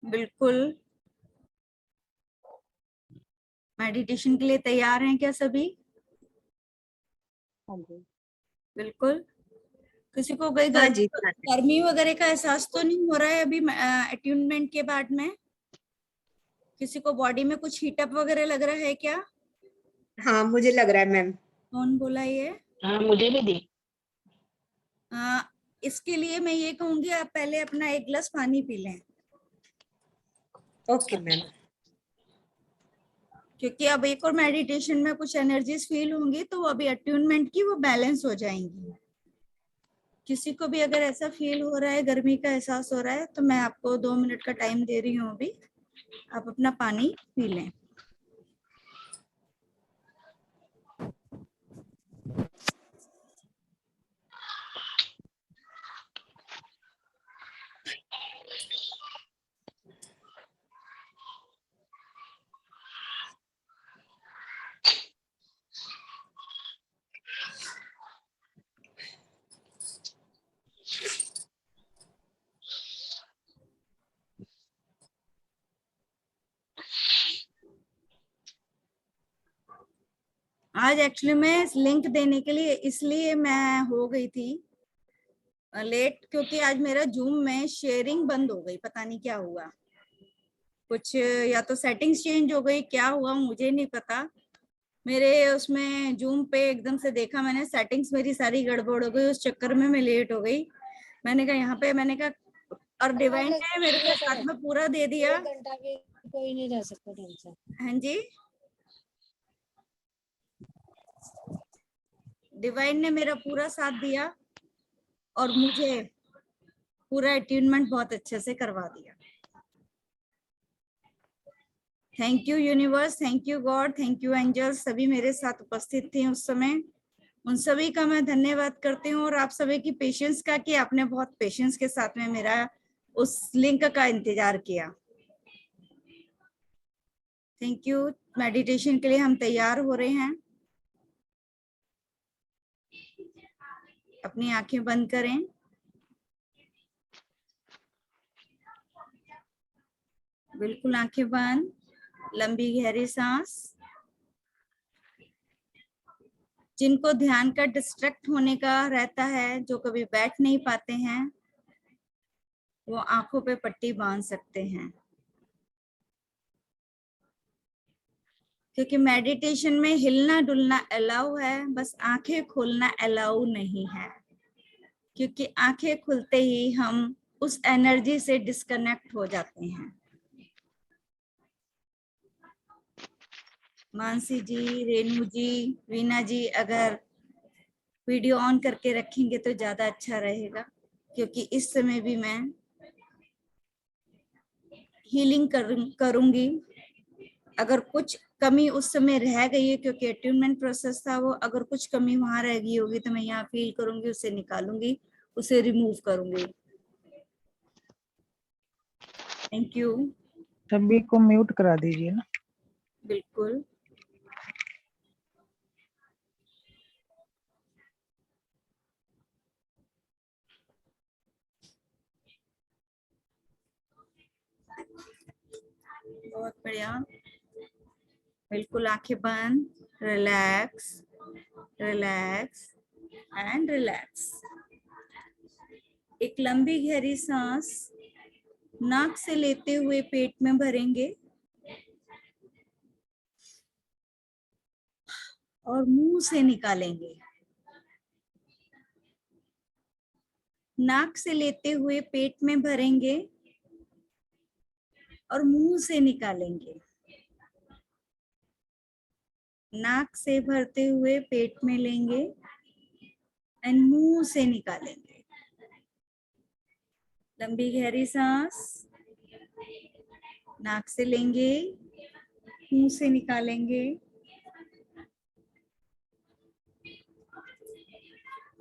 बिल्कुल। मेडिटेशन के लिए तैयार हैं क्या सभी? हाँ जी। बिल्कुल। किसी को कोई हाँ जी। गर्मी वगैरह का एहसास तो नहीं हो रहा है अभी अट्यूनमेंट के बाद में? किसी को बॉडी में कुछ हीटअप वगैरह लग रहा है क्या? हाँ, मुझे लग रहा है मैम। कौन बोला ये? हाँ, मुझे भी दी। इसके लिए मैं ये कहूंगी आप पहले अपना 1 गिलास पानी पी लें, ओके मैम। क्योंकि अब एक और मेडिटेशन में कुछ एनर्जीज फील होंगी तो वो अभी अट्यूनमेंट की वो बैलेंस हो जाएंगी। किसी को भी अगर ऐसा फील हो रहा है, गर्मी का एहसास हो रहा है, तो मैं आपको 2 मिनट का टाइम दे रही हूँ अभी, आप अपना पानी पी लें। आज एक्चुअली में लिंक देने के लिए इसलिए मैं हो गई थी लेट, क्योंकि आज मेरा जूम में शेयरिंग बंद हो गई, पता नहीं क्या हुआ। कुछ या तो सेटिंग्स चेंज हो गई, क्या हुआ मुझे नहीं पता। मेरे उसमें जूम पे एकदम से देखा मैंने, सेटिंग्स मेरी सारी गड़बड़ हो गई, उस चक्कर में मैं लेट हो गई। मैंने कहा यहाँ पे, मैंने कहा, और डिवाइन ने मेरे को साथ में पूरा दे दिया। 1 घंटा भी कोई नहीं रह सकता ढंग से। हाँ जी, डिवाइन ने मेरा पूरा साथ दिया और मुझे पूरा अट्यूनमेंट बहुत अच्छे से करवा दिया। Thank you universe, thank you God, thank you angels, सभी मेरे साथ उपस्थित थे उस समय, उन सभी का मैं धन्यवाद करती हूँ। और आप सभी की पेशेंस का, कि आपने बहुत पेशेंस के साथ में मेरा उस लिंक का इंतजार किया। Thank you. मेडिटेशन के लिए हम तैयार हो रहे हैं। अपनी आंखें बंद करें। बिल्कुल आंखें बंद, लंबी गहरी सांस। जिनको ध्यान का डिस्ट्रैक्ट होने का रहता है, जो कभी बैठ नहीं पाते हैं, वो आंखों पे पट्टी बांध सकते हैं, क्योंकि मेडिटेशन में हिलना डुलना अलाउ है, बस आंखें खोलना अलाउ नहीं है। क्योंकि आंखें खुलते ही हम उस एनर्जी से डिस्कनेक्ट हो जाते हैं। मानसी जी, रेनू जी, वीना जी, अगर वीडियो ऑन करके रखेंगे तो ज्यादा अच्छा रहेगा, क्योंकि इस समय भी मैं हीलिंग करूंगी। अगर कुछ कमी उस समय रह गई है, क्योंकि अट्यूनमेंट प्रोसेस था वो, अगर कुछ कमी वहां रह गई होगी तो मैं यहाँ फील करूंगी, उसे निकालूंगी, उसे रिमूव करूंगी। Thank you. सभी को म्यूट करा दीजिए ना। बिल्कुल। बहुत बढ़िया। बिल्कुल आंखें बंद, रिलैक्स, रिलैक्स एंड रिलैक्स। एक लंबी गहरी सांस नाक से लेते हुए पेट में भरेंगे और मुंह से निकालेंगे। नाक से लेते हुए पेट में भरेंगे और मुंह से निकालेंगे। नाक से भरते हुए पेट में लेंगे एंड मुंह से निकालेंगे। लंबी गहरी सांस नाक से लेंगे, मुंह से निकालेंगे।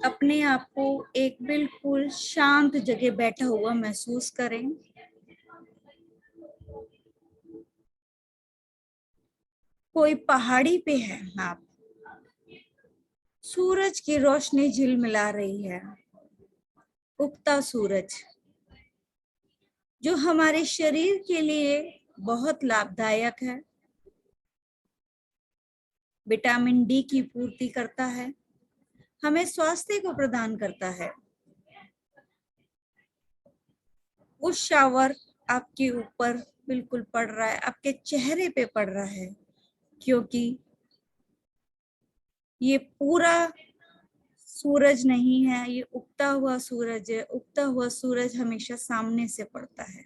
अपने आप को एक बिल्कुल शांत जगह बैठा हुआ महसूस करें। कोई पहाड़ी पे है आप, सूरज की रोशनी झिलमिला रही है, उगता सूरज जो हमारे शरीर के लिए बहुत लाभदायक है, विटामिन डी की पूर्ति करता है, हमें स्वास्थ्य को प्रदान करता है। उस शावर आपके ऊपर बिल्कुल पड़ रहा है, आपके चेहरे पे पड़ रहा है, क्योंकि ये पूरा सूरज नहीं है, ये उगता हुआ सूरज है। उगता हुआ सूरज हमेशा सामने से पड़ता है,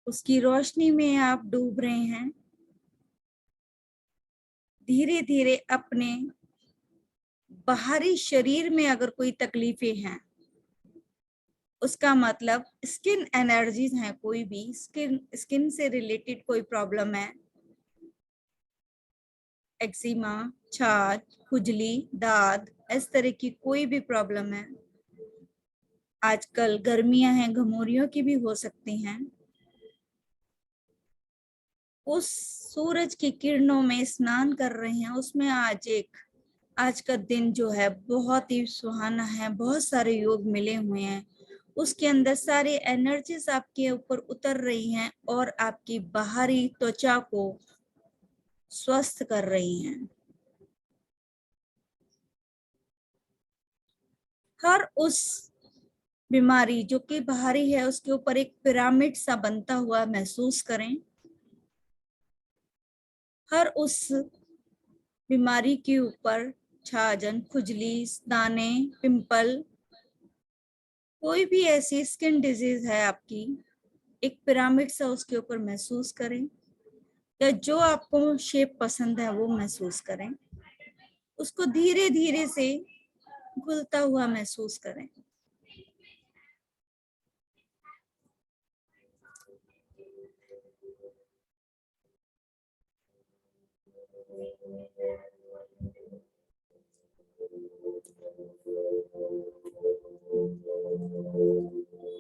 उसकी रोशनी में आप डूब रहे हैं। धीरे धीरे अपने बाहरी शरीर में अगर कोई तकलीफें हैं, उसका मतलब स्किन एनर्जीज हैं, कोई भी स्किन से रिलेटेड कोई प्रॉब्लम है, एक्जिमा, छाछ, खुजली, दाद, इस तरह की कोई भी प्रॉब्लम है, आजकल गर्मियां हैं, घमौरियों की भी हो सकती हैं, उस सूरज की किरणों में स्नान कर रहे हैं, उसमें आज का दिन जो है बहुत ही सुहाना है, बहुत सारे योग मिले हुए हैं, उसके अंदर सारी एनर्जीज आपके ऊपर उतर रही हैं और आपकी बाहरी त्वचा को स्वस्थ कर रही हैं। हर उस बीमारी जो कि बाहरी है, उसके ऊपर एक पिरामिड सा बनता हुआ महसूस करें। हर उस बीमारी के ऊपर छाजन, खुजली, दाने, पिंपल, कोई भी ऐसी स्किन डिजीज है आपकी, एक पिरामिड सा उसके ऊपर महसूस करें, या जो आपको शेप पसंद है वो महसूस करें, उसको धीरे धीरे से घुलता हुआ महसूस करें।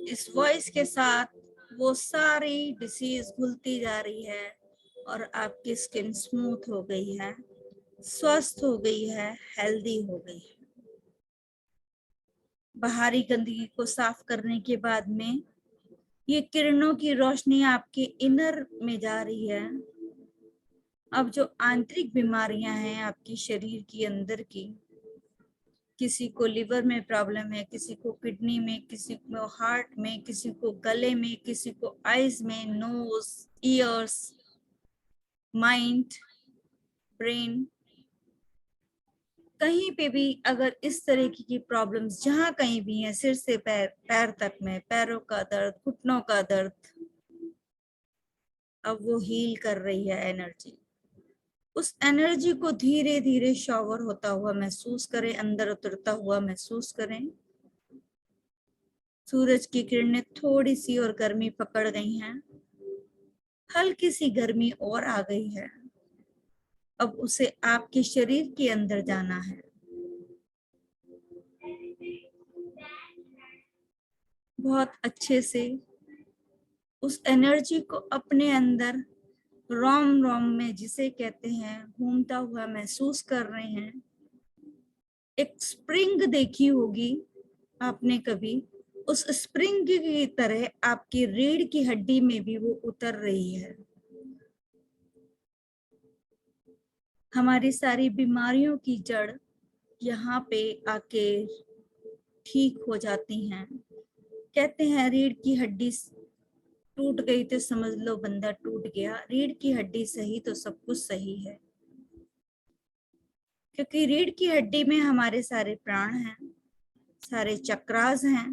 इस वॉइस के साथ वो सारी डिसीज घुलती जा रही है और आपकी स्किन स्मूथ हो गई है, स्वस्थ हो गई है, हेल्दी हो गई है। बाहरी गंदगी को साफ करने के बाद में ये किरणों की रोशनी आपके इनर में जा रही है। अब जो आंतरिक बीमारियां हैं आपकी शरीर के अंदर की, किसी को लिवर में प्रॉब्लम है, किसी को किडनी में, किसी को हार्ट में, किसी को गले में, किसी को आईज में, नोज, ईयर्स, माइंड, ब्रेन, कहीं पे भी अगर इस तरह की प्रॉब्लम्स जहां कहीं भी हैं, सिर से पैर तक में, पैरों का दर्द, घुटनों का दर्द, अब वो हील कर रही है एनर्जी। उस एनर्जी को धीरे धीरे शॉवर होता हुआ महसूस करें, अंदर उतरता हुआ महसूस करें। सूरज की किरणें थोड़ी सी और गर्मी पकड़ गई हैं, हल्की सी गर्मी और आ गई है। अब उसे आपके शरीर के अंदर जाना है। बहुत अच्छे से उस एनर्जी को अपने अंदर रोम रोम में, जिसे कहते हैं, घूमता हुआ महसूस कर रहे हैं। एक स्प्रिंग देखी होगी आपने कभी, उस स्प्रिंग की तरह आपकी रीढ़ की हड्डी में भी वो उतर रही है। हमारी सारी बीमारियों की जड़ यहाँ पे आके ठीक हो जाती हैं। कहते हैं रीढ़ की हड्डी टूट गई तो समझ लो बंदा टूट गया, रीढ़ की हड्डी सही तो सब कुछ सही है, क्योंकि रीढ़ की हड्डी में हमारे सारे प्राण हैं, सारे चक्रास हैं।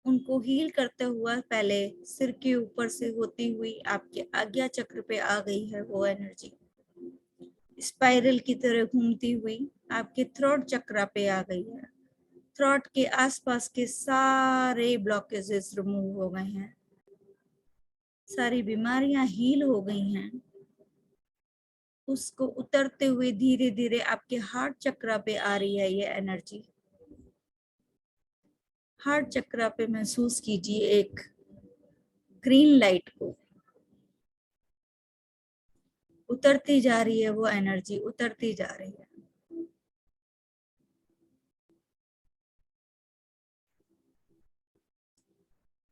उनको हील करते हुआ पहले सिर के ऊपर से होती हुई आपके आज्ञा चक्र पे आ गई है वो एनर्जी, स्पाइरल की तरह घूमती हुई आपके थ्रोट चक्रा पे आ गई है। थ्रोट के आसपास के सारे ब्लॉकेजेस रिमूव हो गए हैं, सारी बीमारियां हील हो गई हैं। उसको उतरते हुए धीरे धीरे आपके हार्ट चक्रा पे आ रही है ये एनर्जी। हार्ट चक्रा पे महसूस कीजिए एक ग्रीन लाइट को, उतरती जा रही है वो एनर्जी, उतरती जा रही है।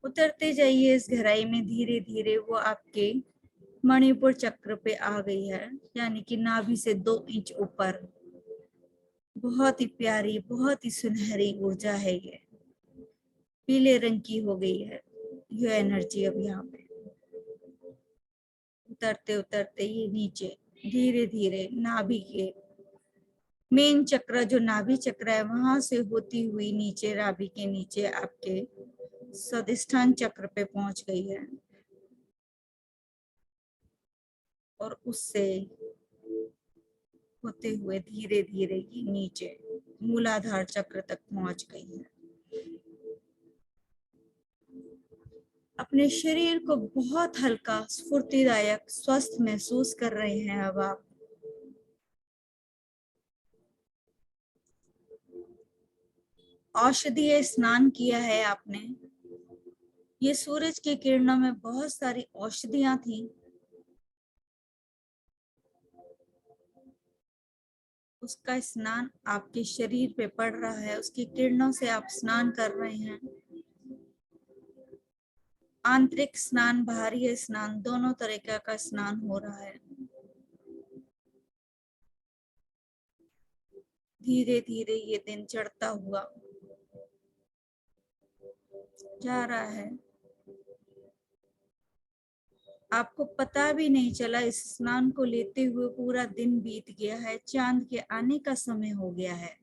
उतरते जाइए इस गहराई में, धीरे धीरे वो आपके मणिपुर चक्र पे आ गई है, यानी कि नाभि से 2 इंच ऊपर। बहुत ही प्यारी, बहुत ही सुनहरी ऊर्जा है ये, पीले रंग की हो गई है ये एनर्जी अब यहाँ पे। उतरते उतरते ये नीचे धीरे धीरे नाभि के मेन चक्र, जो नाभि चक्र है, वहां से होती हुई नीचे नाभि के नीचे आपके स्वादिष्ठान चक्र पे पहुंच गई है, और उससे होते हुए धीरे धीरे ये नीचे मूलाधार चक्र तक पहुंच गई है। अपने शरीर को बहुत हल्का, स्फूर्तिदायक, स्वस्थ महसूस कर रहे हैं अब आप। औषधीय स्नान किया है आपने। ये सूरज की किरणों में बहुत सारी औषधियां थी, उसका स्नान आपके शरीर पे पड़ रहा है, उसकी किरणों से आप स्नान कर रहे हैं। आंतरिक स्नान, बाहरी स्नान, दोनों तरीके का स्नान हो रहा है। धीरे धीरे ये दिन चढ़ता हुआ जा रहा है, आपको पता भी नहीं चला इस स्नान को लेते हुए पूरा दिन बीत गया है, चांद के आने का समय हो गया है।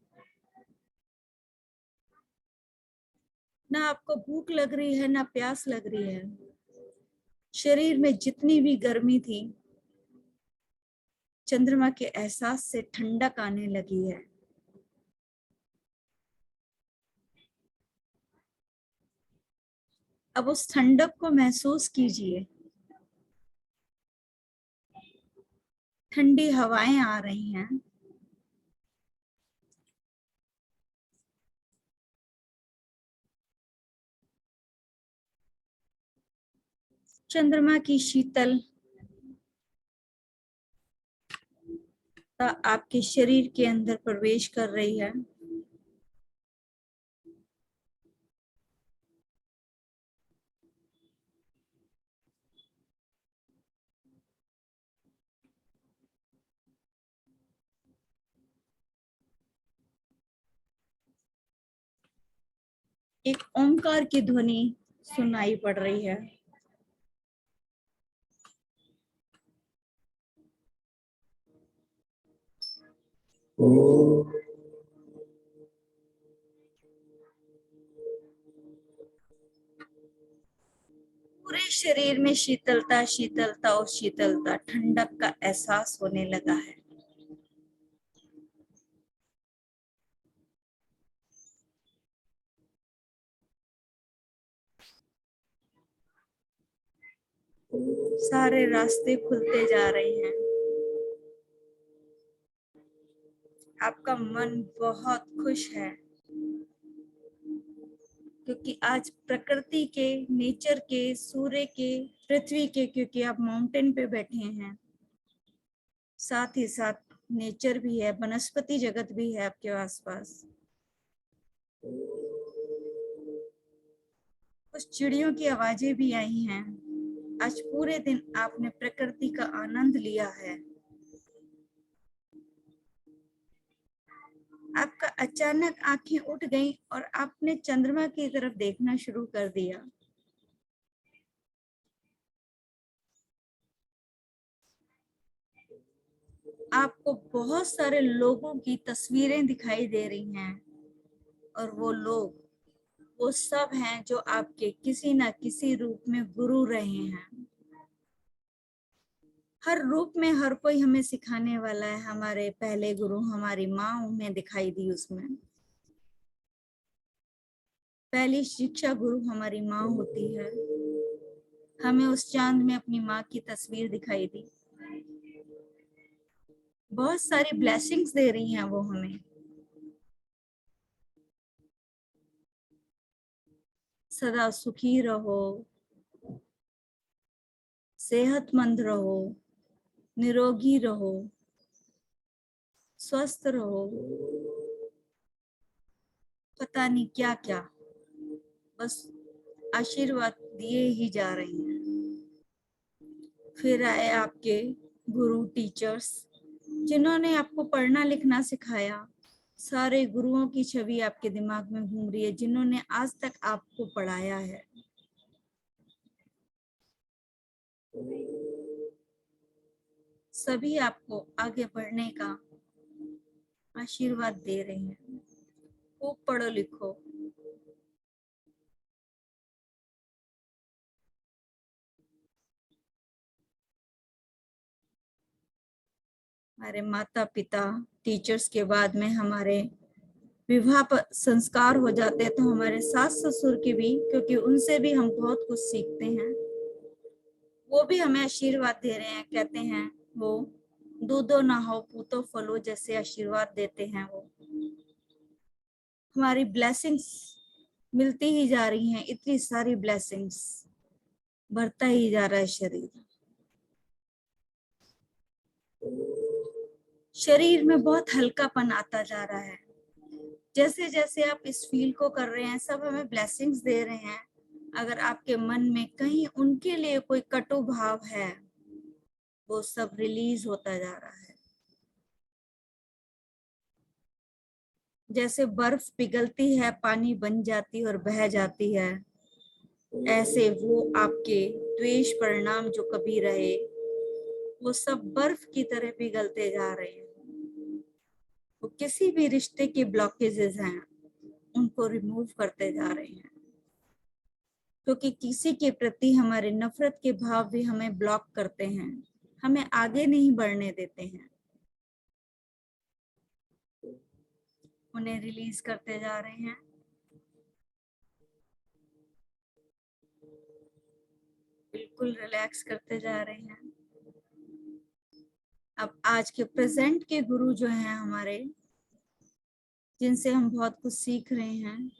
ना आपको भूख लग रही है, ना प्यास लग रही है। शरीर में जितनी भी गर्मी थी, चंद्रमा के एहसास से ठंडक आने लगी है। अब उस ठंडक को महसूस कीजिए। ठंडी हवाएं आ रही हैं, चंद्रमा की शीतलता आपके शरीर के अंदर प्रवेश कर रही है। एक ओंकार की ध्वनि सुनाई पड़ रही है। पूरे शरीर में शीतलता, शीतलता और शीतलता, ठंडक का एहसास होने लगा है। सारे रास्ते खुलते जा रहे हैं। आपका मन बहुत खुश है, क्योंकि आज प्रकृति के, नेचर के, सूर्य के, पृथ्वी के, क्योंकि आप माउंटेन पे बैठे हैं, साथ ही साथ नेचर भी है, वनस्पति जगत भी है आपके आसपास। कुछ चिड़ियों की आवाजें भी आई हैं। आज पूरे दिन आपने प्रकृति का आनंद लिया है। आपका अचानक आंखें उठ गईं और आपने चंद्रमा की तरफ देखना शुरू कर दिया। आपको बहुत सारे लोगों की तस्वीरें दिखाई दे रही हैं, और वो लोग, वो सब हैं जो आपके किसी ना किसी रूप में गुरु रहे हैं। हर रूप में हर कोई हमें सिखाने वाला है। हमारे पहले गुरु हमारी माँ हमें दिखाई दी, उसमें पहली शिक्षा गुरु हमारी माँ होती है। हमें उस चांद में अपनी माँ की तस्वीर दिखाई दी। बहुत सारी ब्लेसिंग्स दे रही हैं वो हमें। सदा सुखी रहो, सेहतमंद रहो, निरोगी रहो, स्वस्थ रहो, पता नहीं क्या क्या, बस आशीर्वाद दिए ही जा रहे हैं। फिर आए आपके गुरु टीचर्स, जिन्होंने आपको पढ़ना लिखना सिखाया। सारे गुरुओं की छवि आपके दिमाग में घूम रही है, जिन्होंने आज तक आपको पढ़ाया है। सभी आपको आगे बढ़ने का आशीर्वाद दे रहे हैं। खूब पढ़ो लिखो। हमारे माता पिता टीचर्स के बाद में हमारे विवाह संस्कार हो जाते हैं, तो हमारे सास ससुर के भी, क्योंकि उनसे भी हम बहुत कुछ सीखते हैं। वो भी हमें आशीर्वाद दे रहे हैं। कहते हैं वो, दूधो ना हो पूतो फलो, जैसे आशीर्वाद देते हैं वो। हमारी ब्लेसिंग्स मिलती ही जा रही हैं, इतनी सारी ब्लेसिंग्स, बढ़ता ही जा रहा है शरीर। शरीर में बहुत हल्कापन आता जा रहा है। जैसे जैसे आप इस फील को कर रहे हैं, सब हमें ब्लेसिंग्स दे रहे हैं। अगर आपके मन में कहीं उनके लिए कोई कटु भाव है, वो सब रिलीज होता जा रहा है। जैसे बर्फ पिघलती है, पानी बन जाती है और बह जाती है, ऐसे वो आपके द्वेष परिणाम जो कभी रहे, वो सब बर्फ की तरह पिघलते जा रहे हैं। वो किसी भी रिश्ते के ब्लॉकेजेस हैं, उनको रिमूव करते जा रहे हैं। क्योंकि किसी के प्रति हमारे नफरत के भाव भी हमें ब्लॉक करते हैं, हमें आगे नहीं बढ़ने देते हैं। उन्हें रिलीज करते जा रहे हैं। बिल्कुल रिलैक्स करते जा रहे हैं। अब आज के प्रेजेंट के गुरु जो हैं हमारे, जिनसे हम बहुत कुछ सीख रहे हैं,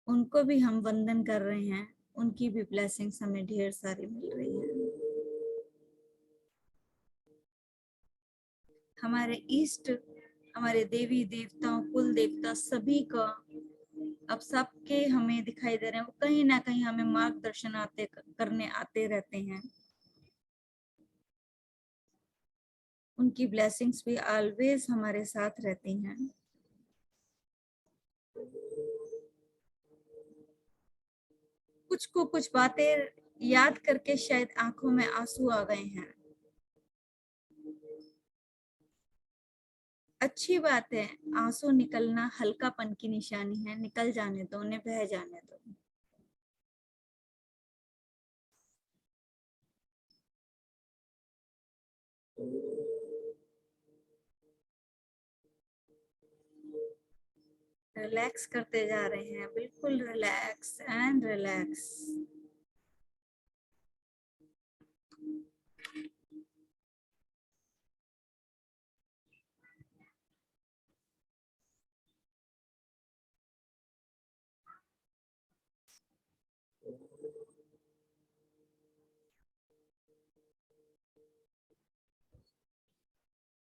उनको भी हम वंदन कर रहे हैं। उनकी भी ब्लेसिंग्स हमें ढेर सारी मिल रही है। हमारे ईस्ट, हमारे देवी देवताओं, कुल देवता, सभी का अब सबके हमें दिखाई दे रहे हैं। वो कहीं ना कहीं हमें मार्गदर्शन करने आते रहते हैं। उनकी ब्लेसिंग्स भी ऑलवेज हमारे साथ रहती हैं। कुछ को कुछ बातें याद करके शायद आंखों में आंसू आ गए हैं। अच्छी बात है, आंसू निकलना हल्कापन की निशानी है। निकल जाने दो, उन्हें बह जाने दो। रिलैक्स करते जा रहे हैं, बिल्कुल रिलैक्स एंड रिलैक्स।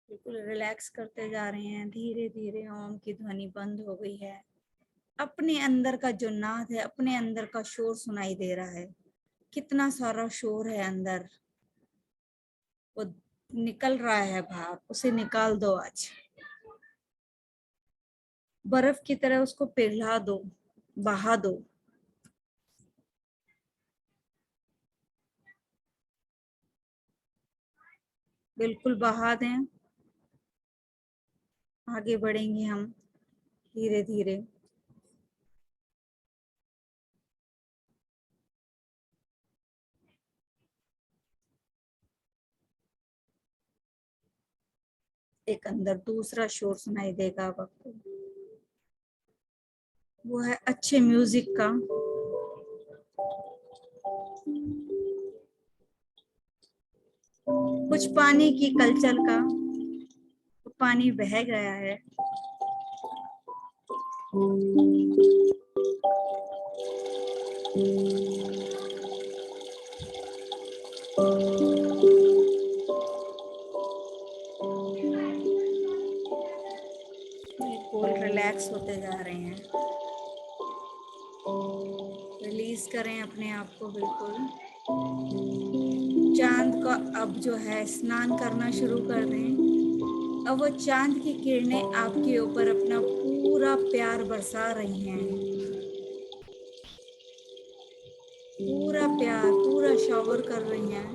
बिल्कुल रिलैक्स करते जा रहे हैं। धीरे धीरे ओम की ध्वनि बंद हो गई है। अपने अंदर का जो नाद है, अपने अंदर का शोर सुनाई दे रहा है। कितना सारा शोर है अंदर, वो निकल रहा है बाहर। उसे निकाल दो आज। बर्फ की तरह उसको पिघला दो, बहा दो। बिल्कुल बहा दें। आगे बढ़ेंगे हम धीरे धीरे। एक अंदर दूसरा शोर सुनाई देगा अब आपको। वो है अच्छे म्यूजिक का। कुछ पानी की कलचल का। तो पानी बह गया है। बिल्कुल रिलैक्स होते जा रहे हैं। रिलीज करें अपने आप को बिल्कुल। चांद का अब जो है स्नान करना शुरू कर दें। अब वो चांद की किरणें आपके ऊपर अपना पूरा प्यार बरसा रही हैं, पूरा प्यार, पूरा शॉवर कर रही हैं,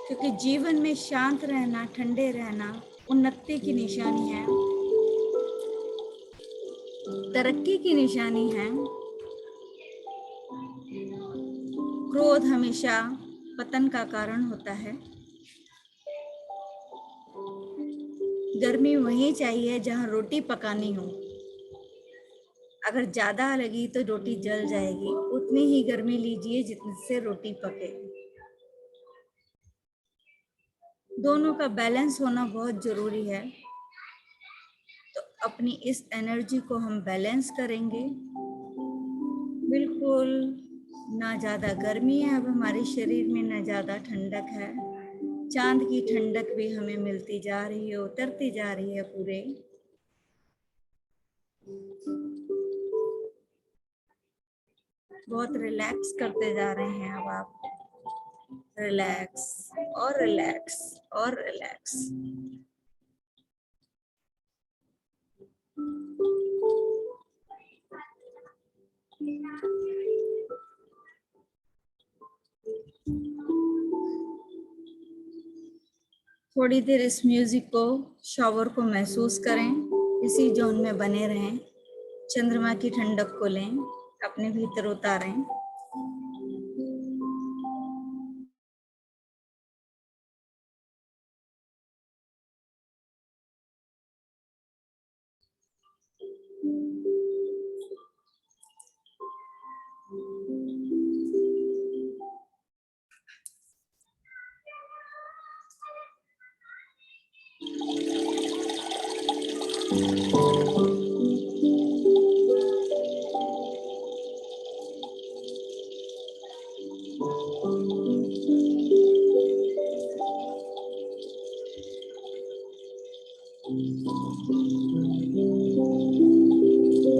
क्योंकि जीवन में शांत रहना, ठंडे रहना उन्नति की निशानी है, तरक्की की निशानी है। क्रोध हमेशा पतन का कारण होता है। गर्मी वहीं चाहिए जहां रोटी पकानी हो। अगर ज्यादा लगी तो रोटी जल जाएगी, उतनी ही गर्मी लीजिए जितने रोटी पके। दोनों का बैलेंस होना बहुत जरूरी है। तो अपनी इस एनर्जी को हम बैलेंस करेंगे। बिल्कुल ना ज्यादा गर्मी है अब हमारे शरीर में, ना ज्यादा ठंडक है। चांद की ठंडक भी हमें मिलती जा रही है, उतरती जा रही है पूरे। बहुत रिलैक्स करते जा रहे हैं अब आप। रिलैक्स और रिलैक्स और रिलैक्स। थोड़ी देर इस म्यूजिक को, शॉवर को महसूस करें, इसी जोन में बने रहें। चंद्रमा की ठंडक को लें, अपने भीतर उतारें।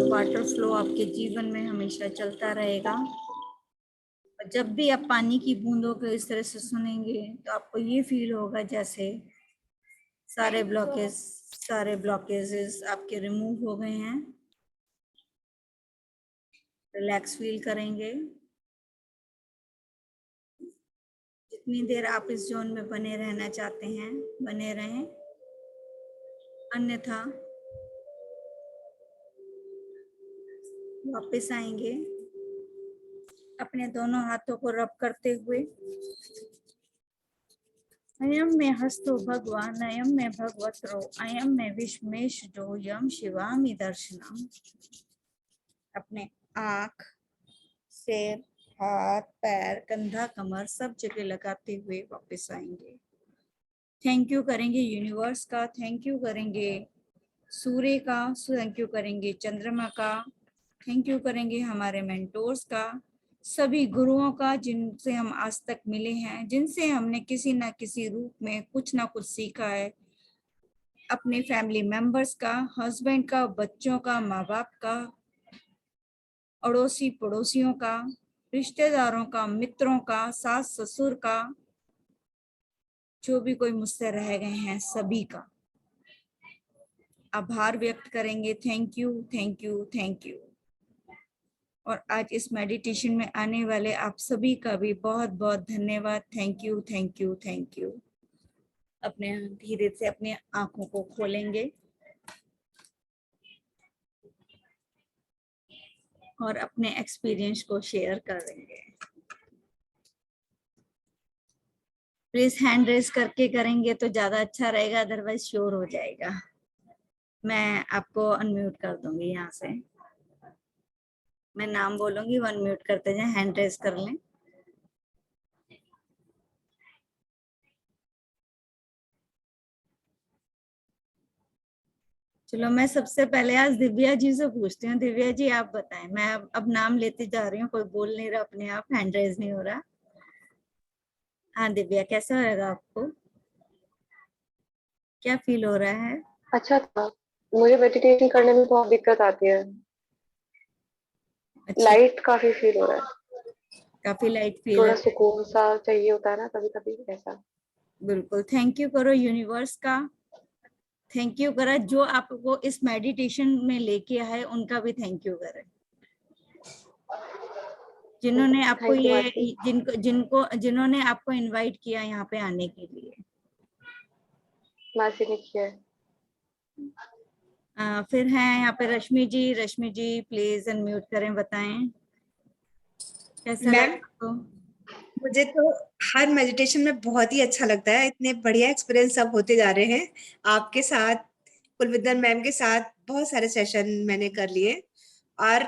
वाटर फ्लो आपके जीवन में हमेशा चलता रहेगा। और जब भी आप पानी की बूंदों को इस तरह से सुनेंगे तो आपको ये फील होगा जैसे सारे ब्लॉकेजेस आपके रिमूव हो गए हैं। रिलैक्स फील करेंगे। जितनी देर आप इस जोन में बने रहना चाहते हैं बने रहें, अन्यथा वापस आएंगे अपने दोनों हाथों को रब करते हुए। अयम में हस्तो भगवान, अयम में भगवत्रो, अयम में विश्वेश जो यम शिवामि दर्शनम। अपने आँख, सिर, हाथ, पैर, कंधा, कमर सब जगह लगाते हुए वापस आएंगे। थैंक यू करेंगे यूनिवर्स का, थैंक यू करेंगे सूर्य का, थैंक यू करेंगे चंद्रमा का, थैंक यू करेंगे हमारे मेंटोर्स का, सभी गुरुओं का जिनसे हम आज तक मिले हैं, जिनसे हमने किसी ना किसी रूप में कुछ ना कुछ सीखा है। अपने फैमिली मेंबर्स का, हस्बैंड का, बच्चों का, माँ बाप का, अड़ोसी पड़ोसियों का, रिश्तेदारों का, मित्रों का, सास ससुर का, जो भी कोई मुझसे रह गए हैं सभी का आभार व्यक्त करेंगे। Thank you thank you thank you. और आज इस मेडिटेशन में आने वाले आप सभी का भी बहुत बहुत धन्यवाद। Thank you thank you thank you. अपने धीरे से अपने आंखों को खोलेंगे और अपने एक्सपीरियंस को शेयर करेंगे। प्लीज हैंड रेस करके करेंगे तो ज्यादा अच्छा रहेगा, अदरवाइज श्योर हो जाएगा। मैं आपको अनम्यूट कर दूंगी यहाँ से। मैं नाम बोलूंगी, वन म्यूट करते जाएं, हैंड रेस कर लें। चलो मैं सबसे पहले आज दिव्या जी से पूछती हूँ। दिव्या जी आप बताएं। मैं अब नाम लेती जा रही हूँ, कोई बोल नहीं रहा, अपने आप हैंड रेस नहीं हो रहा। हाँ दिव्या, कैसा होगा आपको, क्या फील हो रहा है? अच्छा था। मुझे मेडिटेशन करने में बहुत दिक्कत आती है। अच्छा, लाइट काफी फील हो रहा है। काफी लाइट फील थोड़ा है। सुकून सा चाहिए होता है ना कभी कभी ऐसा। बिल्कुल, थैंक यू करो यूनिवर्स का, थैंक यू करा जो आपको इस मेडिटेशन में लेके आए, उनका भी थैंक यू करे, जिन्होंने आपको थैंक यू ये मासी। जिन्होंने आपको इनवाइट किया यहाँ पे आने के लिए। मासी ने किया है। फिर है यहाँ पे रश्मि जी। रश्मि जी प्लीज अनम्यूट करें, बताएं कैसा मैम, लगा आपको। मुझे तो हर मेडिटेशन में बहुत ही अच्छा लगता है। इतने बढ़िया एक्सपीरियंस सब होते जा रहे हैं आपके साथ। कुलविंदर मैम के साथ बहुत सारे सेशन मैंने कर लिए और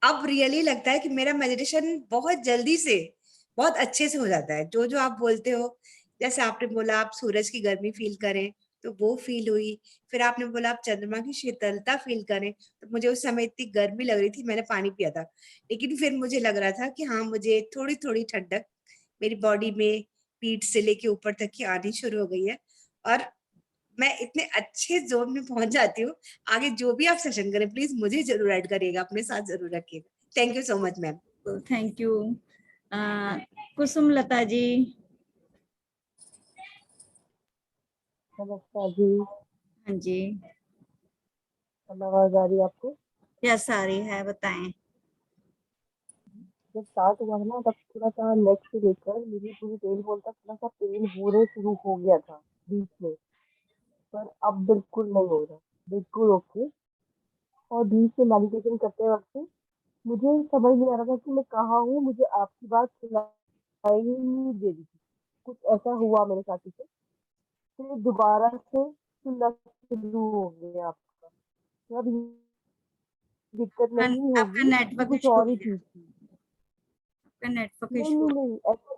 अब रियली लगता है कि मेरा मेडिटेशन बहुत जल्दी से बहुत अच्छे से हो जाता है। जो जो आप बोलते हो, जैसे आपने बोला आप सूरज की गर्मी फील करें, तो वो फील हुई। फिर आपने बोला आप चंद्रमा की शीतलता फील करें, तो मुझे उस समय इतनी गर्मी लग रही थी, मैंने पानी पिया था, लेकिन फिर मुझे लग रहा था कि हाँ, मुझे थोड़ी थोड़ी ठंडक मेरी बॉडी में पीठ से लेके ऊपर तक की आनी शुरू हो गई है और मैं इतने अच्छे जोन में पहुंच जाती हूँ। आगे जो भी आप सेशन करें प्लीज मुझे जरूर ऐड करिएगा, अपने साथ जरूर रखिएगा। Thank you so much ma'am. Thank you. Kusum Lata ji. नमस्कार जी। हाँ जी, आवाज आ रही है आपको? क्या सारी है, बताएं। जब स्टार्ट हुआ था ना, तब थोड़ा सा नेक से लेकर मेरी पूरी टेल बॉल तक थोड़ा सा पेन होने शुरू हो गया था बीच में, पर अब बिल्कुल नहीं हो रहा, बिल्कुल ओके। और बीच में मेडिटेशन करते वक्त मुझे समझ नहीं आ रहा था कि मैं कहाँ हूँ, मुझे आपकी बात सुनाई ही नहीं दे रही थी। कुछ ऐसा हुआ मेरे साथ से, फिर दोबारा से सुनना शुरू हो गया आपका। तो अब दिक्कत नहीं आपका होगी, ये नेटवर्क कुछ इशू और ही है, चीज थी। आपका नेटवर्क नहीं इशू। नहीं नहीं, ऐसा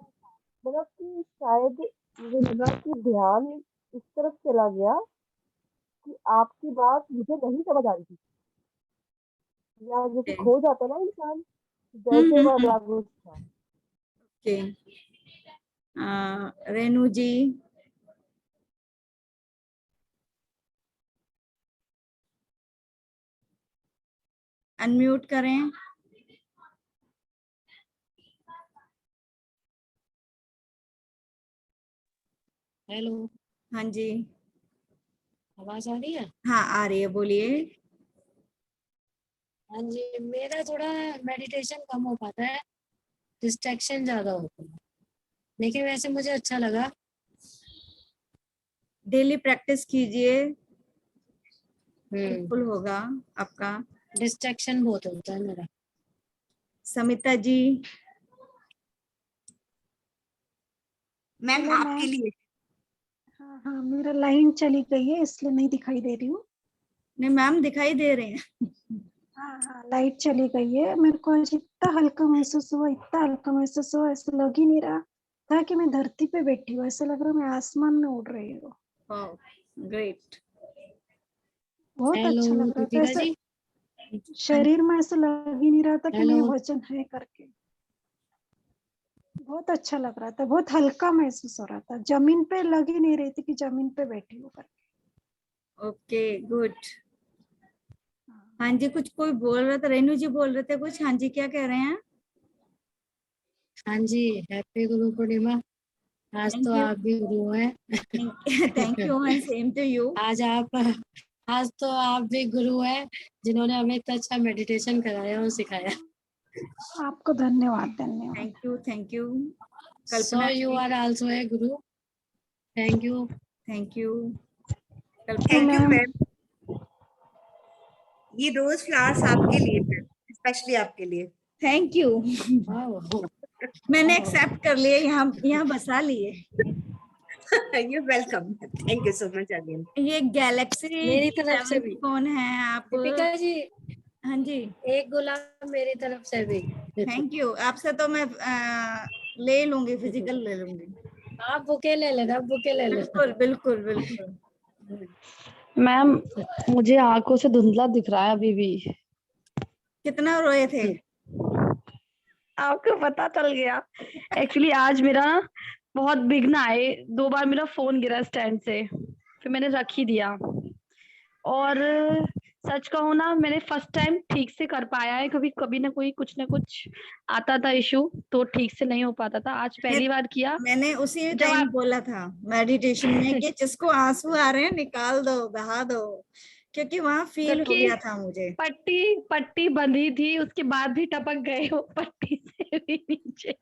मतलब कि शायद मुझे लगा कि ध्यान इस तरफ चला गया कि आपकी बात मुझे नहीं समझ आ रही थी, या जैसे खो जाता है ना इंसान, वैसे वाला कुछ था। ओके। रेनू जी। अनम्यूट करें। हेलो, हाँ जी, आवाज आ रही है? हाँ आ रही है, बोलिए। हाँ जी, मेरा थोड़ा मेडिटेशन कम हो पाता है, डिस्ट्रैक्शन ज्यादा होता है, लेकिन वैसे मुझे अच्छा लगा। डेली प्रैक्टिस कीजिए, हम्म, बिल्कुल होगा आपका। डिस्ट्रैक्शन बहुत होता है मेरा। समिता जी। मैम हेलो आपके मैम। लिए। हाँ हाँ, मेरा लाइन चली गई है इसलिए नहीं दिखाई दे रही हूँ। नहीं मैम, दिखाई दे रहे हैं। हाँ हाँ, लाइट चली गई है। मेरे को आज इतना हल्का महसूस हुआ, इतना हल्का महसूस हुआ, ऐसा लग ही नहीं रहा था कि मैं धरती पे बैठी हूँ। ऐसा लग रहा है मैं आसमान में उड़ रही हूँ। Wow, great. बहुत हेलो अच्छा लग रहा था। दीपिका ऐसा जी। शरीर में ऐसा लग ही नहीं रहा था कि हेलो। नहीं वजन है करके। बहुत अच्छा लग रहा था, बहुत हल्का महसूस हो रहा था। जमीन पे लग ही नहीं रही थी कि जमीन पे बैठी हूँ करके। Okay, good. हाँ। हाँ जी, कुछ कोई बोल रहा था, रेनू जी बोल रहे थे कुछ। हाँ जी, क्या कह रहे हैं? हाँ जी, हैप्पी गुरु पूर्णिमा। आज थैंक तो यू। आप भी गुरु हैं। Thank you and same to you. आज तो आप भी गुरु हैं, जिन्होंने हमें इतना अच्छा मेडिटेशन कराया और सिखाया। आपको धन्यवाद, धन्यवाद। Thank you, thank you. So Kalpana you ji. Are also a guru. Thank you. Thank you. Thank you thank you ma'am. Ma'am. ये रोज फ्लावर्स आपके लिए मैम, स्पेशली आपके लिए। Thank you. वाह। मैंने एक्सेप्ट कर लिए, यहाँ यहाँ बसा लिए। You welcome. Thank you so much again. ये गैलेक्सी मेरी तरफ से G7 भी फोन है आप। दीपिका जी, हाँ जी, एक गुलाब मेरी तरफ से भी। Thank you. आपसे तो मैं ले लूंगी, फिजिकल ले लूंगी। आप बुके ले लेना, बुके ले लेना। बिल्कुल बिल्कुल बिल्कुल। मैम, मुझे आंखों से धुंधला दिख रहा है अभी भी। कितना रोए थे? आपको पता चल गया। एक्चुअली आज मेरा बहुत विघ्न आए, 2 बार मेरा फोन गिरा स्टैंड से, फिर मैंने रख ही दिया। और सच कहूँ ना, मैंने फर्स्ट टाइम ठीक से कर पाया है। कभी कभी ना कोई कुछ ना कुछ आता था इशू, तो ठीक से नहीं हो पाता था। आज पहली बार किया। मैंने उसी जब टाइम आप बोला था मेडिटेशन में कि जिसको आंसू आ रहे हैं निकाल दो, बहा दो, क्योंकि वहां फील हो जबकि गया था मुझे। पट्टी पट्टी बंधी थी, उसके बाद भी टपक गए वो पट्टी से भी नीचे।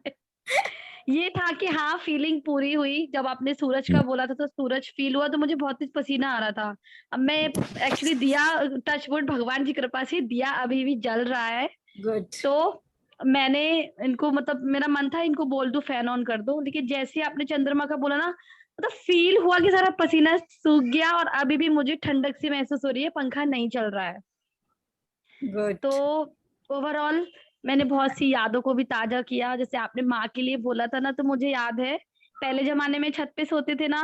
ये था कि हाँ, फीलिंग पूरी हुई। जब आपने सूरज का बोला था तो सूरज फील हुआ, तो मुझे बहुत तेज पसीना आ रहा था। अब मैं एक्चुअली दिया, टच वुड, भगवान की कृपा से दिया अभी भी जल रहा है। गुड। तो मैंने इनको, मतलब मेरा मन था इनको बोल दूं फैन ऑन कर दो, लेकिन जैसे ही आपने चंद्रमा का बोला ना, मतलब फील हुआ कि सारा पसीना सूख गया और अभी भी मुझे ठंडक सी महसूस हो रही है। पंखा नहीं चल रहा है। गुड। तो ओवरऑल मैंने बहुत सी यादों को भी ताजा किया। जैसे आपने माँ के लिए बोला था ना, तो मुझे याद है पहले जमाने में छत पे सोते थे ना,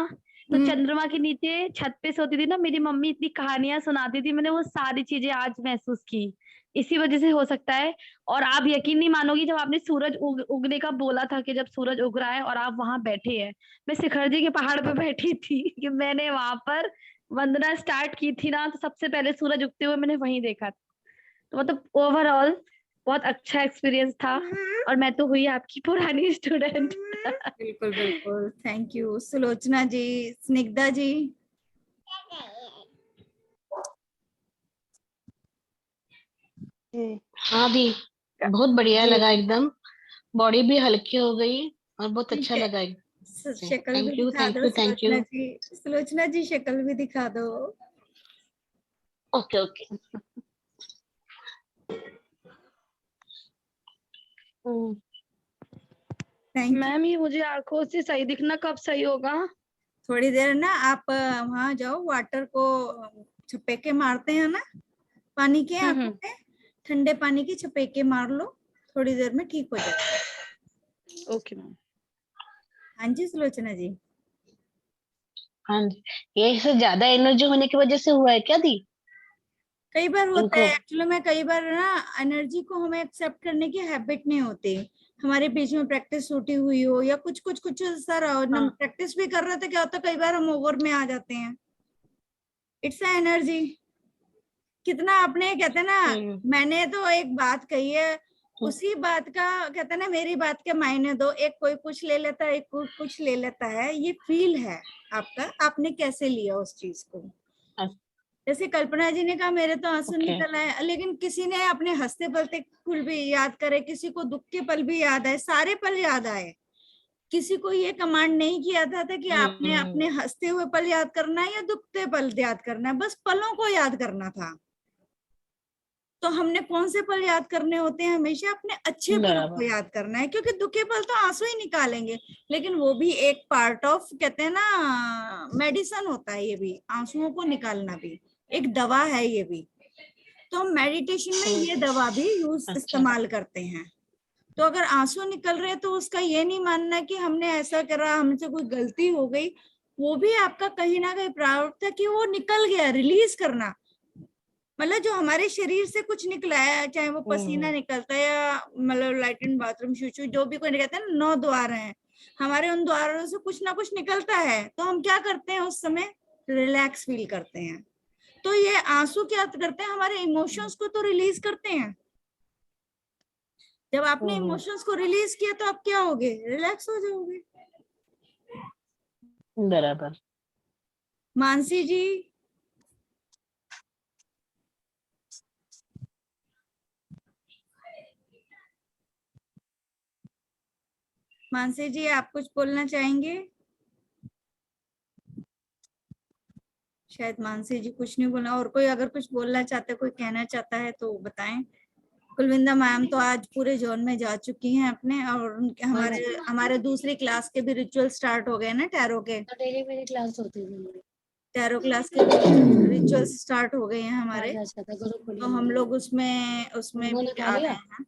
तो चंद्रमा के नीचे छत पे सोती थी ना, मेरी मम्मी इतनी कहानियां सुनाती थी। मैंने वो सारी चीजें आज महसूस की। इसी वजह से हो सकता है। और आप यकीन नहीं मानोगी, जब आपने सूरज उगने का बोला था कि जब सूरज उग रहा है और आप वहां बैठे हैं, मैं शिखरजी के पहाड़ पे बैठी थी कि मैंने वहां पर वंदना स्टार्ट की थी ना, तो सबसे पहले सूरज उगते हुए मैंने वहीं देखा था। तो मतलब ओवरऑल बहुत अच्छा एक्सपीरियंस था। और मैं तो हुई आपकी पुरानी स्टूडेंट। बिल्कुल बिल्कुल, थैंक यू। सुलोचना जी, स्निग्धा जी। हाँ दी, बहुत बढ़िया जी। लगा एकदम। बॉडी भी हल्की हो गई और बहुत अच्छा लगा एकदम से। शक्ल भी थैंक यू, दिखा थैंक दो यू, थैंक सुलोचना यू। जी। सुलोचना जी शक्ल भी दिखा दो। Okay okay. Thank you. Ma'am, ये मुझे आंखों से सही दिखना कब सही होगा? थोड़ी देर ना आप वहां जाओ, वाटर को छपेके मारते हैं ना पानी के आंखों में, ठंडे पानी की छपेके मार लो, थोड़ी देर में ठीक हो जाएगा। Okay ma'am. हाँ जी सुलोचना जी। हाँ जी, ये इससे ज्यादा एनर्जी होने की वजह से हुआ है क्या दी कई बार होता है इनको? एक्चुअली में, कई बार ना एनर्जी को हमें एक्सेप्ट करने की हैबिट नहीं होती। हमारे बीच में प्रैक्टिस छूटी हुई हो या कुछ कुछ कुछ सारा हाँ। प्रैक्टिस भी कर रहे थे, क्या होता है कई बार हम ओवर में आ जाते हैं। It's a energy. कितना आपने कहते हैं ना, मैंने तो एक बात कही है, उसी बात का कहते हैं ना, मेरी बात के मायने दो, एक कोई कुछ ले लेता है, एक कोई कुछ ले लेता है। ये फील है आपका, आपने कैसे लिया उस चीज को। जैसे कल्पना जी ने कहा मेरे तो आंसू निकल आए, लेकिन किसी ने अपने हंसते पलते पल भी याद करे, किसी को दुख के पल भी याद आए, सारे पल याद आए। किसी को ये कमांड नहीं किया था कि आपने अपने हंसते हुए पल याद करना है या दुखते पल याद करना है, बस पलों को याद करना था। तो हमने कौन से पल याद करने होते हैं? हमेशा अपने अच्छे पलों को याद करना है, क्योंकि दुखे पल तो आंसू ही निकालेंगे, लेकिन वो भी एक पार्ट ऑफ कहते हैं ना मेडिसिन होता है। ये भी आंसुओं को निकालना भी एक दवा है ये भी। तो हम मेडिटेशन में ये दवा भी इस्तेमाल करते हैं। तो अगर आंसू निकल रहे हैं तो उसका ये नहीं मानना कि हमने ऐसा करा, हमसे कोई गलती हो गई। वो भी आपका कहीं ना कहीं प्रावधान था कि वो निकल गया, रिलीज करना। मतलब जो हमारे शरीर से कुछ निकला है, चाहे वो पसीना निकलता है या मतलब लैट्रिन बाथरूम शूशु जो भी कोई कहते हैं ना, 9 द्वार हैं हमारे, उन द्वारों से कुछ ना कुछ निकलता है। तो हम क्या करते हैं उस समय? रिलैक्स फील करते हैं। तो ये आंसू क्या करते हैं? हमारे इमोशंस को तो रिलीज करते हैं। जब आपने इमोशंस को रिलीज किया तो आप क्या होगे? रिलैक्स हो जाओगे। बराबर। मानसी जी। मानसी जी आप कुछ बोलना चाहेंगे? शायद मानसी जी कुछ नहीं बोलना। और कोई अगर कुछ बोलना चाहता है, कोई कहना चाहता है तो बताएं। कुलविंदा मैम तो आज पूरे जोन में जा चुकी हैं अपने, और उनके हमारे दूसरी क्लास के भी रिचुअल स्टार्ट हो गए ना, टैरो के। डेली मेरी क्लास होती थी। टैरो क्लास के रिचुअल स्टार्ट हो गए हैं हमारे, तो हम लोग उसमें भी आ रहे हैं।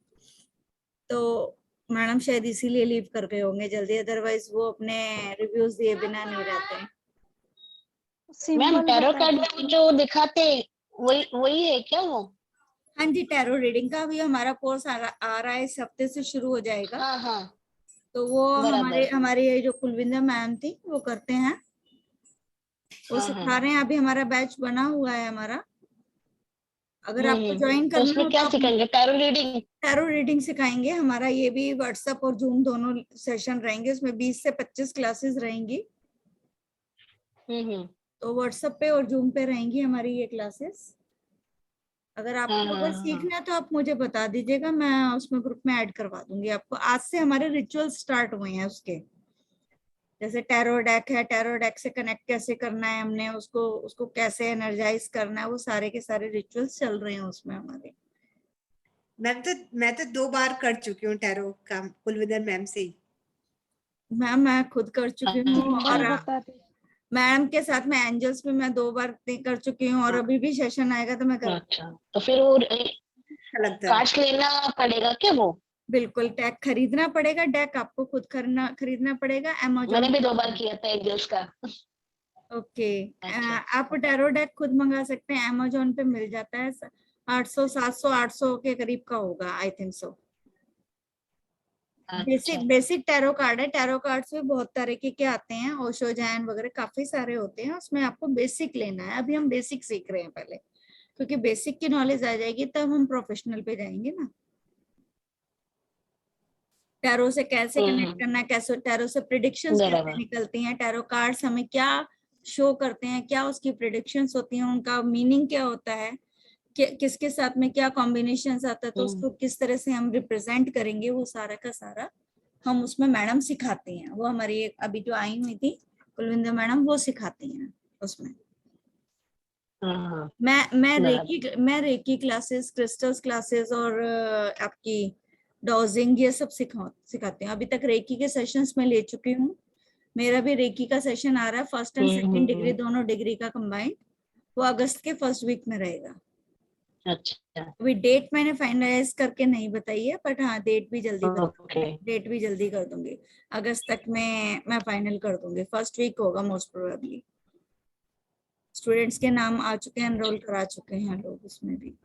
तो मैडम शायद इसीलिए लीव कर गए होंगे जल्दी, अदरवाइज वो अपने रिव्यूज दिए बिना नहीं रहते। मैम टैरो कार्ड जो दिखाते वही है क्या वो? हाँ जी, टैरो रीडिंग का भी हमारा कोर्स आ रहा है, इस हफ्ते से शुरू हो जाएगा। हाँ हाँ। तो वो हमारे जो कुलविंदा मैम थी वो करते हैं, वो सिखा रहे हैं। अभी हमारा बैच बना हुआ है हमारा, अगर आपको ज्वाइन तो करना उसमें हो क्या तो सिखाएंगे? टैरो रीडिंग सिखाएंगे। हमारा ये भी व्हाट्सएप और जूम दोनों सेशन रहेंगे, उसमें 20 से 25 क्लासेस रहेंगी। तो व्हाट्सएप पे और जूम पे रहेंगी हमारी ये क्लासेस। अगर आपको अगर सीखना है तो आप मुझे बता दीजिएगा, मैं उसमें ग्रुप में ऐड करवा दूंगी आपको। आज से हमारे रिचुअल स्टार्ट हुए हैं उसके, जैसे टैरो डेक है, टैरो डेक से कनेक्ट कैसे करना है हमने उसको, उसको कैसे एनर्जाइज करना है, वो सारे के सारे रिचुअल्स चल रहे हैं उसमें हमारे। मैं तो 2 बार कर चुकी हूँ टैरो का कुलविंदर मैम से ही। मैम मैं खुद कर चुकी हूँ, और बता दी। मैम के साथ में एंजल्स भी मैं 2 बार कर चुकी हूँ, और अभी भी सेशन आएगा तो मैं कर। अच्छा, तो फिर वो अच्छा लगता है। कार्ड्स लेना पड़ेगा क्या? वो बिल्कुल, डेक खरीदना पड़ेगा, डेक आपको खुद खरीदना पड़ेगा मैंने अमेज़न। भी 2 बार किया था एंजल्स का। ओके, अच्छा। आप टैरो डेक खुद मंगा सकते हैं, अमेज़न पे मिल जाता है। 800 700 800 के करीब का होगा, आई थिंक सो। अच्छा। बेसिक टैरो कार्ड है। टैरो कार्ड्स भी बहुत तरह के आते हैं, ओशो जैन वगैरह काफी सारे होते हैं, उसमें आपको बेसिक लेना है। अभी हम बेसिक सीख रहे हैं पहले, क्योंकि बेसिक की नॉलेज आ जाएगी तब हम प्रोफेशनल पे जाएंगे ना। टैरो से कैसे कनेक्ट करना है, कैसे टैरो से प्रिडिक्शंस कैसे बराबर। निकलती हैं, टैरो कार्ड्स हमें क्या शो करते हैं, क्या उसकी प्रिडिक्शंस होती हैं, उनका मीनिंग क्या होता है, किसके साथ में क्या कॉम्बिनेशंस आता है, तो उसको किस तरह से हम रिप्रेजेंट करेंगे, वो सारा का सारा हम उसमें मैडम सिखाती हैं। वो हमारी अभी जो आई हुई थी कुलविंदर मैडम, वो सिखाती हैं उसमें। मैं रेकी क्लासेस, क्रिस्टल्स क्लासेस और आपकी डॉजिंग ये सब सिखाती हूँ। अभी तक रेकी के सेशंस में ले चुकी हूँ। मेरा भी रेकी का सेशन आ रहा है, फर्स्ट एंड सेकंड डिग्री दोनों डिग्री का कंबाइंड। वो अगस्त के फर्स्ट वीक में रहेगा। अच्छा। अभी डेट मैंने फाइनलाइज करके नहीं बताई है, बट हाँ डेट भी जल्दी डेट भी जल्दी कर दूंगी। अगस्त तक में मैं फाइनल कर दूंगी, फर्स्ट वीक होगा मोस्ट प्रोबेबली। स्टूडेंट्स के नाम आ चुके हैं, एनरोल करा चुके हैं लोग उसमें भी।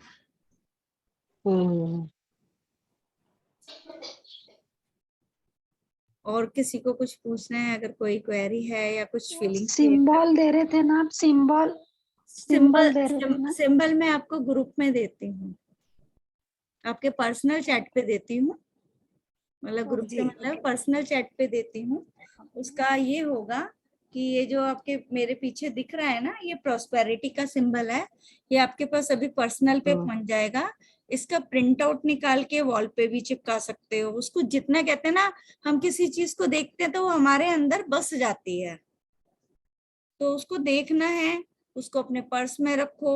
और किसी को कुछ पूछना है, अगर कोई क्वेरी है या कुछ फीलिंग सिंबल दे रहे थे ना आप, सिंबल दे रहे थे ना। सिंबल मैं आपको ग्रुप में देती हूँ, आपके पर्सनल चैट पे देती हूँ, मतलब ग्रुप के मतलब पर्सनल चैट पे देती हूँ। उसका ये होगा कि ये जो आपके मेरे पीछे दिख रहा है ना, ये प्रॉस्पेरिटी का सिंबल है। ये आपके पास अभी पर्सनल पे पहुंच जाएगा। इसका प्रिंट आउट निकाल के वॉल पे भी चिपका सकते हो। उसको जितना कहते हैं ना, हम किसी चीज को देखते हैं तो वो हमारे अंदर बस जाती है, तो उसको देखना है, उसको अपने पर्स में रखो,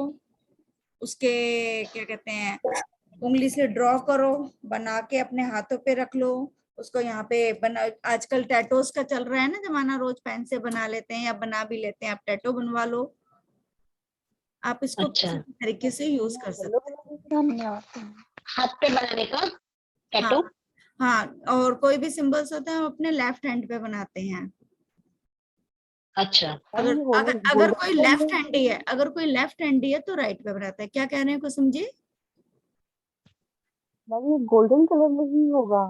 उसके क्या कहते हैं उंगली से ड्रॉ करो, बना के अपने हाथों पे रख लो उसको। यहाँ पे बना, आजकल टैटोस का चल रहा है ना जमाना, रोज पेन से बना लेते हैं या बना भी लेते हैं, आप टैटो बनवा लो। आप इसको किसी तरीके से यूज कर सकते हैं। धन्यवाद। हाथ पे बनाने का टैटू? हाँ, और कोई भी सिंबल्स होते हैं हम अपने लेफ्ट हैंड पे बनाते हैं। अच्छा। अगर कोई लेफ्ट हैंडी है, अगर कोई लेफ्ट हैंडी है तो राइट पे बनाता है। क्या कह रहे हैं कुछ समझे? ये गोल्डन कलर में ही होगा,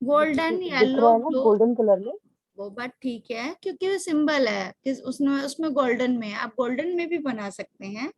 गोल्डन दिख रहा है ना येलो गोल्डन कलर में। वो बात ठीक है, क्योंकि वो सिंबल है, उसमें गोल्डन में आप गोल्डन में भी बना सकते हैं।